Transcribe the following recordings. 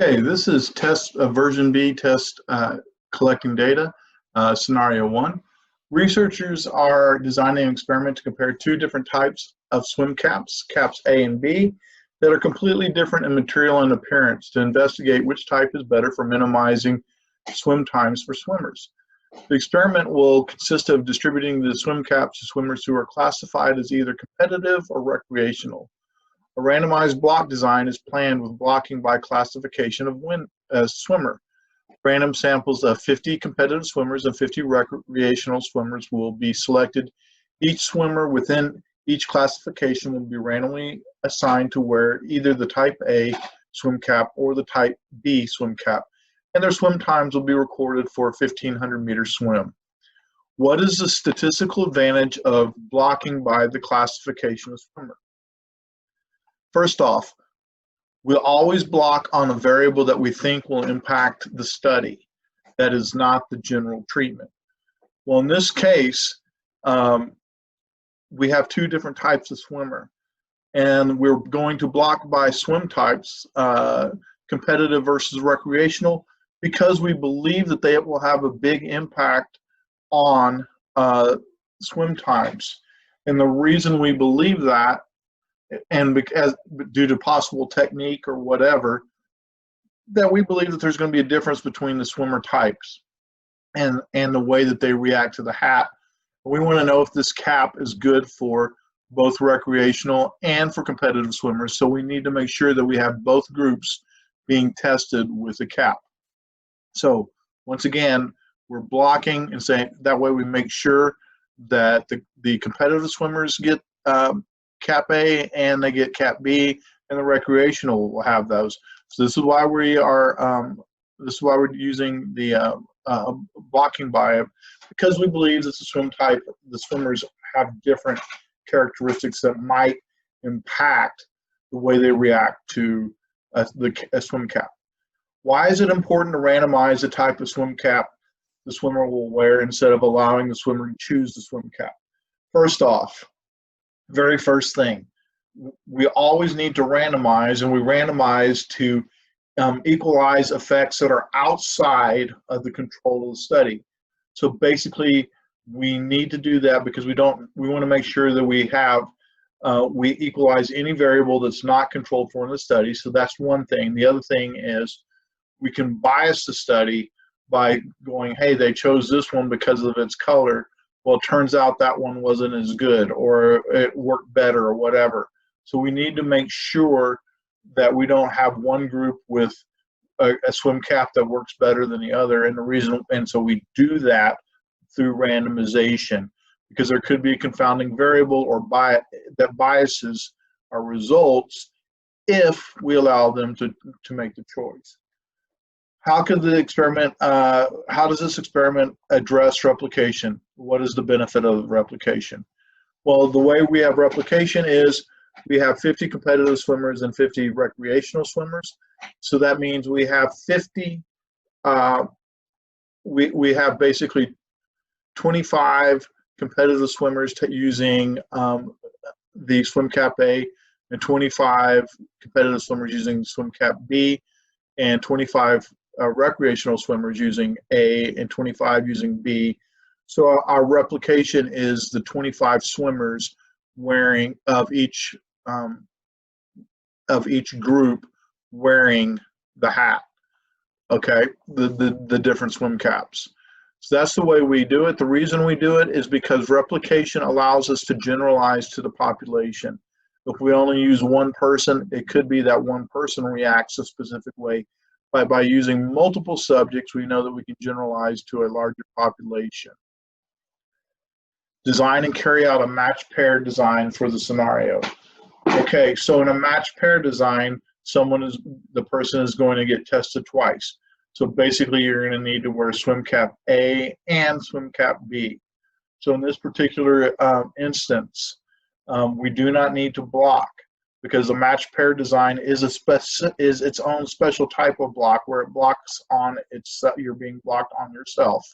Okay, this is test version B test collecting data, scenario 1. Researchers are designing an experiment to compare two different types of swim caps, caps A and B, that are completely different in material and appearance to investigate which type is better for minimizing swim times for swimmers. The experiment will consist of distributing the swim caps to swimmers who are classified as either competitive or recreational. A randomized block design is planned with blocking by classification of swimmer. Random samples of 50 competitive swimmers and 50 recreational swimmers will be selected. Each swimmer within each classification will be randomly assigned to wear either the type A swim cap or the type B swim cap, and their swim times will be recorded for a 1,500-meter swim. What is the statistical advantage of blocking by the classification of swimmer? First off, we'll always block on a variable that we think will impact the study. That is not the general treatment. Well, in this case, we have two different types of swimmer, and we're going to block by swim types, competitive versus recreational, because we believe that they will have a big impact on swim times. And the reason we believe that, and because due to possible technique or whatever, that we believe that there's going to be a difference between the swimmer types and the way that they react to the hat. We want to know if this cap is good for both recreational and for competitive swimmers, so we need to make sure that we have both groups being tested with the cap. So once again, we're blocking and saying that way we make sure that the competitive swimmers get cap A and they get cap B, and the recreational will have those. So this is why we are we're using the blocking by it, because we believe that the swimmers have different characteristics that might impact the way they react to a swim cap. Why is it important to randomize the type of swim cap the swimmer will wear instead of allowing the swimmer to choose the swim cap? First off, very first thing, we always need to randomize, and we randomize to equalize effects that are outside of the control of the study. So basically, we need to do that because we want to make sure that we equalize any variable that's not controlled for in the study. So that's one thing. The other thing is we can bias the study by going, hey, they chose this one because of its color. Well, it turns out that one wasn't as good, or it worked better, or whatever. So we need to make sure that we don't have one group with a swim cap that works better than the other. And so we do that through randomization, because there could be a confounding variable or that biases our results if we allow them to make the choice. How does this experiment address replication? What is the benefit of replication? Well, the way we have replication is we have 50 competitive swimmers and 50 recreational swimmers. So that means we have 50, we have basically 25 competitive swimmers using the swim cap A, and 25 competitive swimmers using swim cap B, and 25 recreational swimmers using A, and 25 using B. So our replication is the 25 swimmers wearing of each group wearing the hat. Okay, the different swim caps. So that's the way we do it. The reason we do it is because replication allows us to generalize to the population. If we only use one person, it could be that one person reacts a specific way. By using multiple subjects, we know that we can generalize to a larger population. Design and carry out a match pair design for the scenario. Okay, so in a match pair design, the person is going to get tested twice. So basically, you're going to need to wear swim cap A and swim cap B. So in this particular instance, we do not need to block, because a match pair design is its own special type of block, where it blocks on you're being blocked on yourself.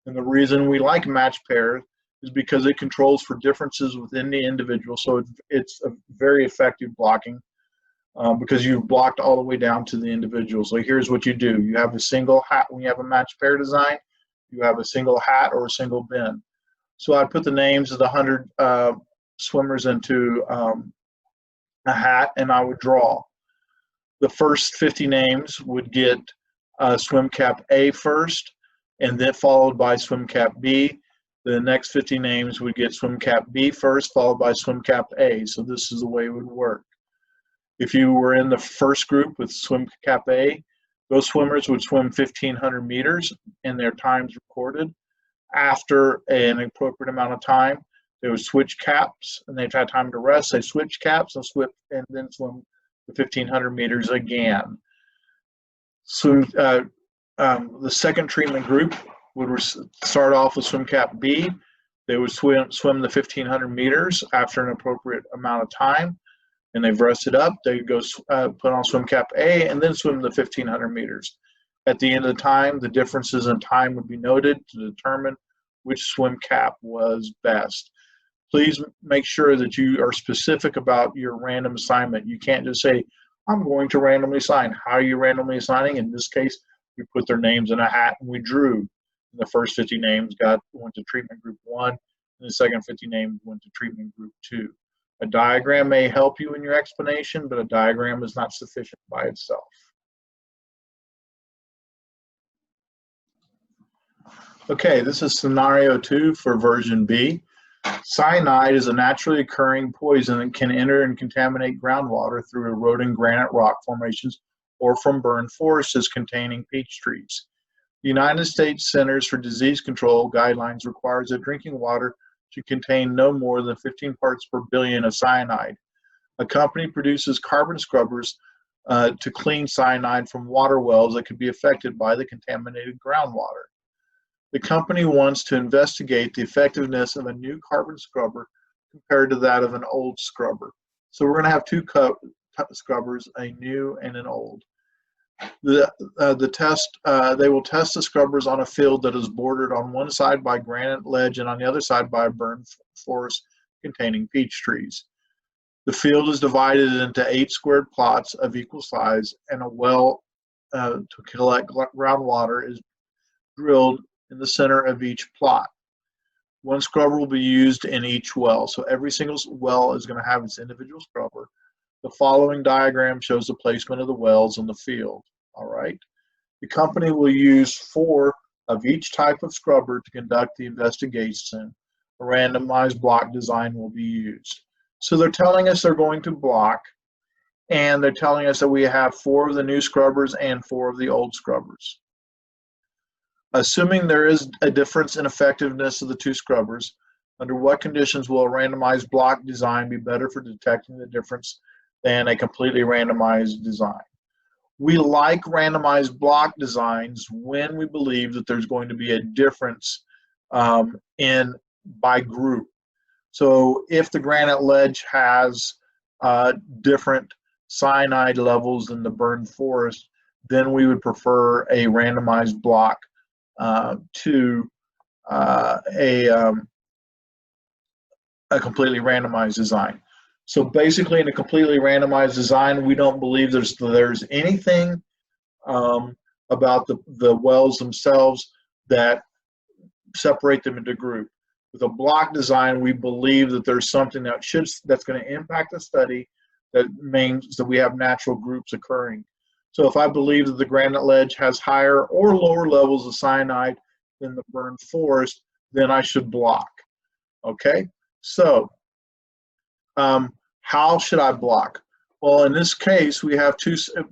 And the reason we like match pairs is because it controls for differences within the individual. So it's a very effective blocking. because you've blocked all the way down to the individual. So here's what you do. You have a single hat. When you have a match pair design, you have a single hat or a single bin. So I put the names of the 100 swimmers into a hat, and I would draw. The first 50 names would get swim cap A first, and then followed by swim cap B. The next 50 names would get swim cap B first, followed by swim cap A. So this is the way it would work. If you were in the first group with swim cap A, those swimmers would swim 1,500 meters in their times recorded. After an appropriate amount of time, they would switch caps, and they've had time to rest. They switch caps and then swim the 1,500 meters again. So the second treatment group would start off with swim cap B. They would swim the 1,500 meters after an appropriate amount of time, and they've rested up. They go put on swim cap A and then swim the 1,500 meters. At the end of the time, the differences in time would be noted to determine which swim cap was best. Please make sure that you are specific about your random assignment. You can't just say, I'm going to randomly assign. How are you randomly assigning? In this case, we put their names in a hat and we drew. The first 50 names went to treatment group 1, and the second 50 names went to treatment group 2. A diagram may help you in your explanation, but a diagram is not sufficient by itself. Okay, this is scenario 2 for version B. Cyanide is a naturally occurring poison that can enter and contaminate groundwater through eroding granite rock formations or from burned forests containing peach trees. The United States Centers for Disease Control guidelines requires that drinking water should contain no more than 15 parts per billion of cyanide. A company produces carbon scrubbers to clean cyanide from water wells that could be affected by the contaminated groundwater. The company wants to investigate the effectiveness of a new carbon scrubber compared to that of an old scrubber. So we're going to have two scrubbers, a new and an old. They will test the scrubbers on a field that is bordered on one side by granite ledge and on the other side by a burned forest containing peach trees. The field is divided into 8 squared plots of equal size, and a well to collect groundwater is drilled in the center of each plot. One scrubber will be used in each well, so every single well is going to have its individual scrubber. The following diagram shows the placement of the wells in the field. All right. The company will use 4 of each type of scrubber to conduct the investigation. A randomized block design will be used. So they're telling us they're going to block, and they're telling us that we have 4 of the new scrubbers and 4 of the old scrubbers. Assuming there is a difference in effectiveness of the 2 scrubbers, under what conditions will a randomized block design be better for detecting the difference than a completely randomized design? We like randomized block designs when we believe that there's going to be a difference by group. So if the granite ledge has different cyanide levels than the burned forest, then we would prefer a randomized block to a completely randomized design. So basically, in a completely randomized design, we don't believe there's anything about the wells themselves that separate them into group. With a block design, we believe that there's something that's going to impact the study that means that we have natural groups occurring. So if I believe that the granite ledge has higher or lower levels of cyanide than the burned forest, then I should block. Okay, so how should I block? Well, in this case, we have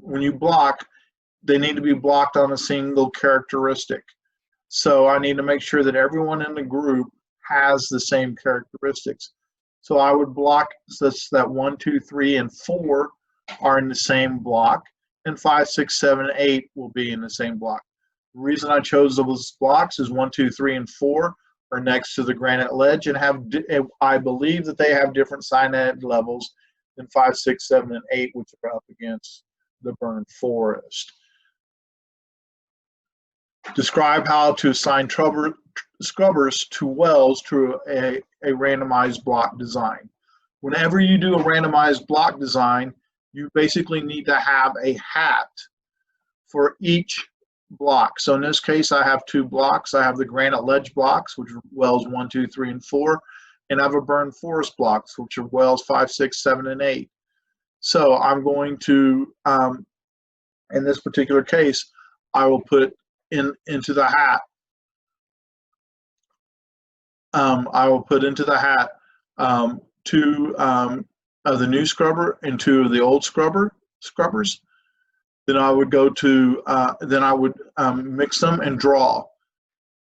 when you block, they need to be blocked on a single characteristic. So I need to make sure that everyone in the group has the same characteristics. So I would block such that 1, 2, 3, and 4 are in the same block, and 5, 6, 7, and 8 will be in the same block. The reason I chose those blocks is 1, 2, 3, and 4 are next to the granite ledge and I believe that they have different cyanide levels than 5, 6, 7, and 8, which are up against the burned forest. Describe how to assign scrubbers to wells through a randomized block design. Whenever you do a randomized block design, you basically need to have a hat for each block. So in this case, I have 2 blocks. I have the granite ledge blocks, which are wells 1, 2, 3, and 4, and I have a burned forest blocks, which are wells 5, 6, 7, and 8. So I'm going to, in this particular case, I will put into the hat. I will put into the hat 2 of the new scrubber and 2 of the old scrubbers. Then I would go to, mix them and draw.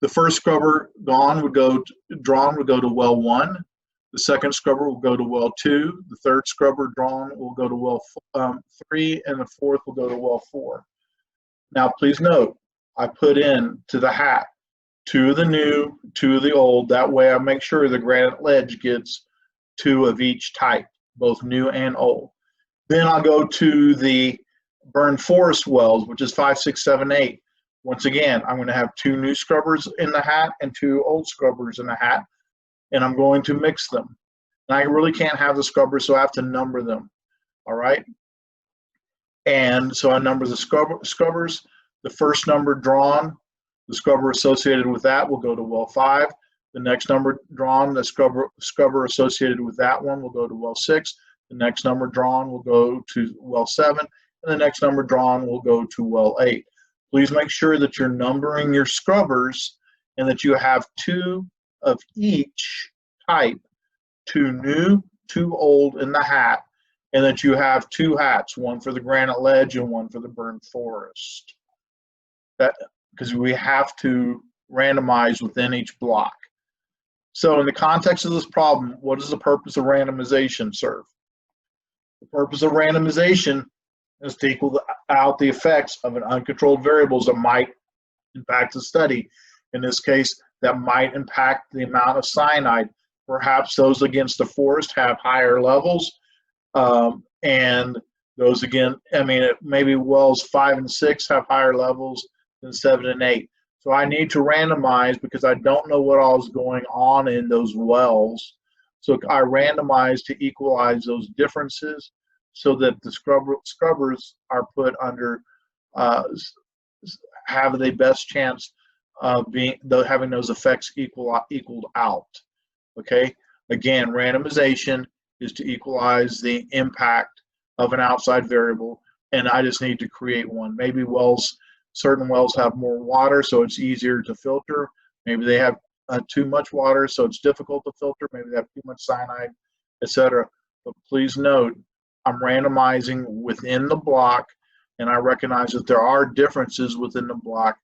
The first scrubber drawn would go to well 1. The second scrubber will go to well 2. The third scrubber drawn will go to well 3, and the fourth will go to well 4. Now, please note, I put in to the hat 2 of the new, 2 of the old. That way, I make sure the granite ledge gets 2 of each type, both new and old. Then I'll go to the burned forest wells, which is 5, 6, 7, 8. Once again, I'm going to have 2 new scrubbers in the hat and 2 old scrubbers in the hat, and I'm going to mix them. And I really can't have the scrubbers, so I have to number them. All right. And so I number the scrubbers. The first number drawn, the scrubber associated with that will go to well 5. The next number drawn, the scrubber associated with that one will go to well 6. The next number drawn will go to well 7. And the next number drawn will go to well 8. Please make sure that you're numbering your scrubbers and that you have 2 of each type, 2 new, 2 old in the hat, and that you have 2 hats, one for the granite ledge and one for the burned forest. That, because we have to randomize within each block. So in the context of this problem, what does the purpose of randomization serve? The purpose of randomization is to equal out the effects of an uncontrolled variables that might impact the study. In this case, that might impact the amount of cyanide. Perhaps those against the forest have higher levels, and those again, I mean, maybe wells 5 and 6 have higher levels than 7 and 8. So I need to randomize because I don't know what all is going on in those wells. So I randomize to equalize those differences so that the scrubbers are put under, have the best chance of having those effects equaled out. Okay, again, randomization is to equalize the impact of an outside variable, and I just need to create one. Maybe certain wells have more water, so it's easier to filter. Maybe they have too much water, so it's difficult to filter. Maybe they have too much cyanide, etc. But please note, I'm randomizing within the block, and I recognize that there are differences within the block.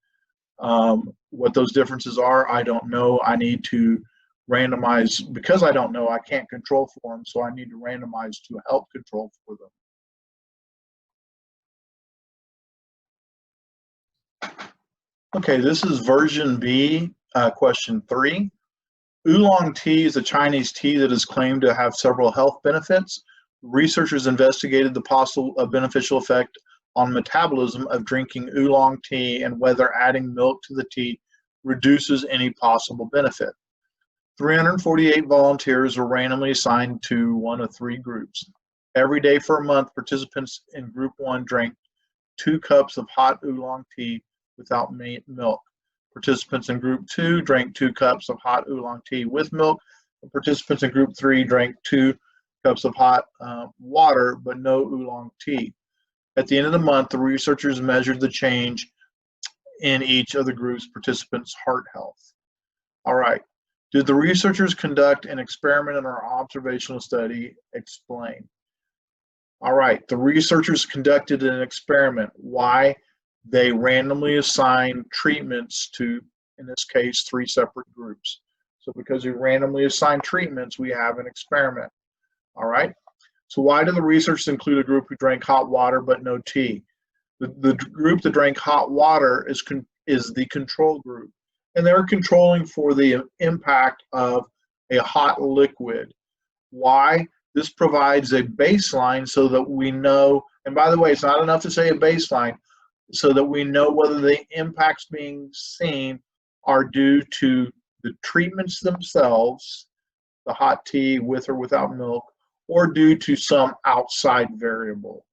What those differences are, I don't know. I need to randomize. Because I don't know, I can't control for them, so I need to randomize to help control for them. Okay, this is version B, question 3. Oolong tea is a Chinese tea that is claimed to have several health benefits. Researchers investigated the possible beneficial effect on metabolism of drinking oolong tea and whether adding milk to the tea reduces any possible benefit. 348 volunteers were randomly assigned to one of 3 groups. Every day for a month, participants in group 1 drank 2 cups of hot oolong tea without milk. Participants in group 2 drank 2 cups of hot oolong tea with milk. And participants in group 3 drank 2 cups of hot water, but no oolong tea. At the end of the month, the researchers measured the change in each of the group's participants' heart health. All right. Did the researchers conduct an experiment in our observational study? Explain. All right. The researchers conducted an experiment. Why? They randomly assigned treatments to, in this case, 3 separate groups. So because we randomly assign treatments, we have an experiment. All right. So why did the researchers include a group who drank hot water but no tea? The group that drank hot water is the control group, and they're controlling for the impact of a hot liquid. Why? This provides a baseline so that we know, and by the way, it's not enough to say a baseline, so that we know whether the impacts being seen are due to the treatments themselves, the hot tea with or without milk, or due to some outside variable.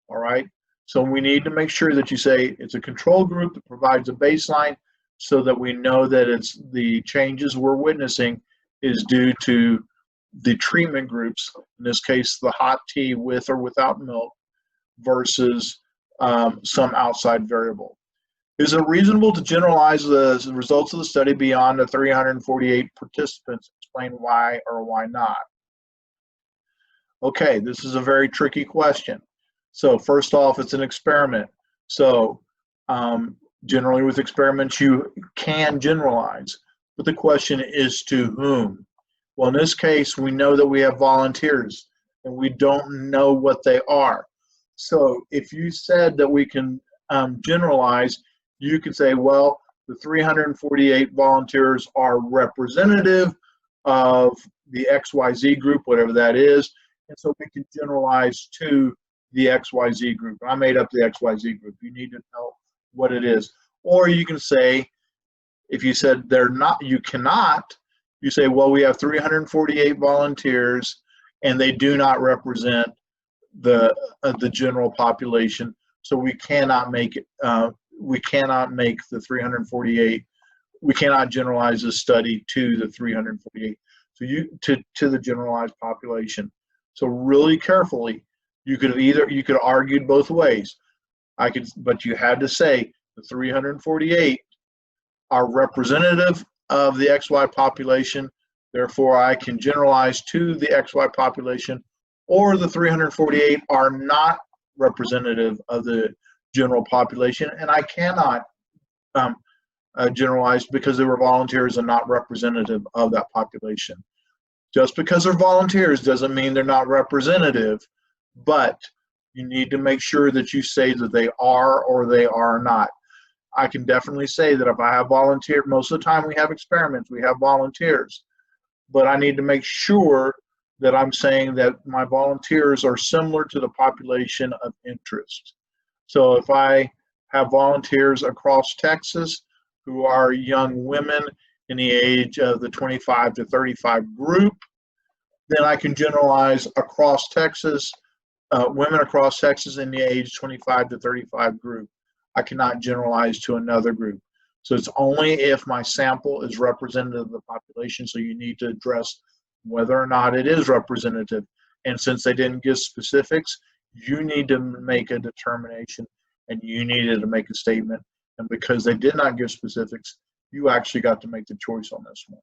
All right. So we need to make sure that you say it's a control group that provides a baseline so that we know that it's the changes we're witnessing is due to the treatment groups, in this case, the hot tea with or without milk versus some outside variable. Is it reasonable to generalize the results of the study beyond the 348 participants? Explain why or why not. Okay, this is a very tricky question. So first off, it's an experiment. So generally with experiments, you can generalize, but the question is to whom? Well, in this case, we know that we have volunteers and we don't know what they are. So if you said that we can generalize, you could say, well, the 348 volunteers are representative of the XYZ group, whatever that is, and so we can generalize to the XYZ group. I made up the XYZ group. You need to know what it is. Or you can say, if you said they're not, you cannot, you say, well, we have 348 volunteers and they do not represent the general population, so we cannot make it, we cannot make the 348, we cannot generalize this study to the 348, so to the generalized population. So really carefully, you could have argued both ways. But you had to say the 348 are representative of the XY population, therefore I can generalize to the XY population, or the 348 are not representative of the general population, and I cannot generalize because they were volunteers and not representative of that population. Just because they're volunteers doesn't mean they're not representative, but you need to make sure that you say that they are or they are not. I can definitely say that if I have volunteers, most of the time we have experiments, we have volunteers, but I need to make sure that I'm saying that my volunteers are similar to the population of interest. So if I have volunteers across Texas who are young women in the age of the 25 to 35 group, then I can generalize across Texas, women across Texas in the age 25 to 35 group. I cannot generalize to another group. So it's only if my sample is representative of the population, so you need to address whether or not it is representative. And since they didn't give specifics, you need to make a determination and you needed to make a statement. And because they did not give specifics, you actually got to make the choice on this one.